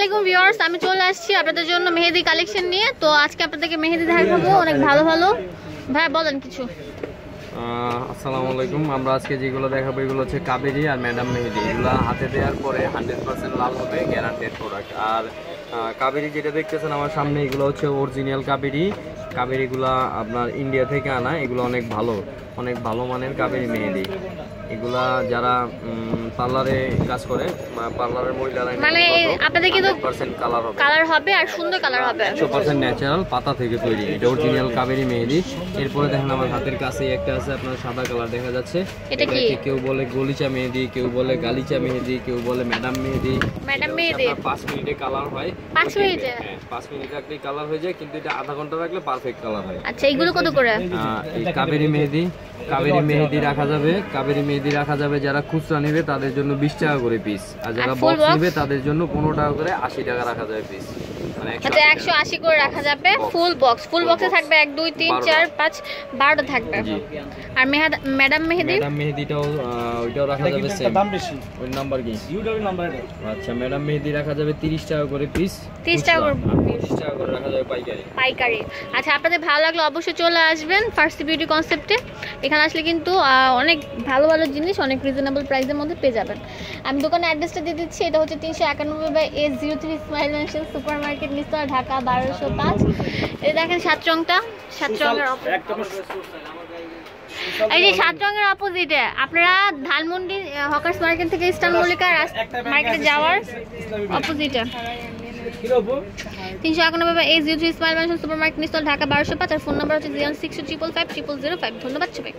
আলাইকুম ভিউয়ার্স, আমি চলে আসছি আপনাদের জন্য মেহেদি কালেকশন নিয়ে। তো আজকে আপনাদেরকে মেহেদি দেখাবো, অনেক ভালো ভালো। ভাই বলেন কিছু। আসসালামু আলাইকুম। আমরা আজকে যেগুলো দেখাবো এগুলো হচ্ছে কাবেরি আর ম্যাডাম মেহেদি। এগুলো হাতে দেওয়ার পরে 100% লাল হবে, গ্যারান্টেড প্রোডাক্ট। আর কাবেরি যেটা দেখতেছেন আমার সামনে, এগুলো হচ্ছে অরিজিনাল কাবেরি। কাবেরিগুলো আপনার ইন্ডিয়া থেকে আনা, এগুলো অনেক ভালো মানের কাবেরি মেহেদি। এগুলা যারা পার্লারে কাজ করে, পার্লারের মহিলারা মানে আপনাদের কিন্তু 100% কালার হবে আর সুন্দর কালার হবে, 100% ন্যাচারাল পাতা থেকে তৈরি। এটা অরিজিনাল কাবেরি মেহেদি। এরপরে দেখেন আমার হাতের কাছে একটা আছে আপনার সাদা কালার দেখা যাচ্ছে। এটা কি? কেউ বলে গলিচা মেহেদি, কেউ বলে গালিচা মেহেদি, কেউ বলে ম্যাডাম মেহেদি। 5 মিনিটে কালার হয়। 5 মিনিটে? হ্যাঁ, 5 মিনিট রাখলেই কালার হয়ে যায়, কিন্তু এটা আধা ঘন্টা রাখলে পারফেক্ট কালার হয়। আচ্ছা, এগুলো কত করে? এই কাবেরি মেহেদি রাখা যাবে। কাবেরি মেহেদি রাখা যাবে যারা খুচরা নেবে তাদের জন্য 20 টাকা করে পিস, আর যারা বক্স নেবে তাদের জন্য 15 টাকা করে, 80 টাকা রাখা যাবে পিস। মানে 180 করে রাখা যাবে ফুল বক্সে থাকবে 1 2 3 4 5 12টা থাকবে। আর ম্যাডাম মেহেদিটাও ওইটাও রাখা যাবে সেম। দাম বেশি, ওই নাম্বার কি ইউডব্লিউ নাম্বার এটা। আচ্ছা, ম্যাডাম মেহেদি রাখা যাবে 30 টাকা করে পিস, 30 টাকা করে 30 টাকা করে রাখা যাবে পাইকারি। আচ্ছা, আপনাদের ভালো লাগলে অবশ্যই চলে আসবেন ফার্স্ট বিউটি কনসেপ্টে। এখানে আসলে কিন্তু অনেক ভালো ভালো জিনিস অনেক রিজনেবল প্রাইসের মধ্যে পেয়ে যাবেন। আমি দোকানের অ্যাড্রেসটা দিয়ে দিচ্ছি। এটা হচ্ছে 391/A03 smile mansion super market, নিস্তলা, ঢাকা 1205। এই দেখেন 7 রংটা, 7 রঙের এই যে 7 রঙের অপোজিটে আপনারা ধানমন্ডি হকার্স মার্কেট থেকে ইস্টার্ন মল্লিকা মার্কেটে যাওয়ার অপোজিটে 391/A03 smile mansion super market, নিস্তলা, ঢাকা 1205। আর ফোন নাম্বার হচ্ছে 0625550005। ধন্যবাদ সবাই।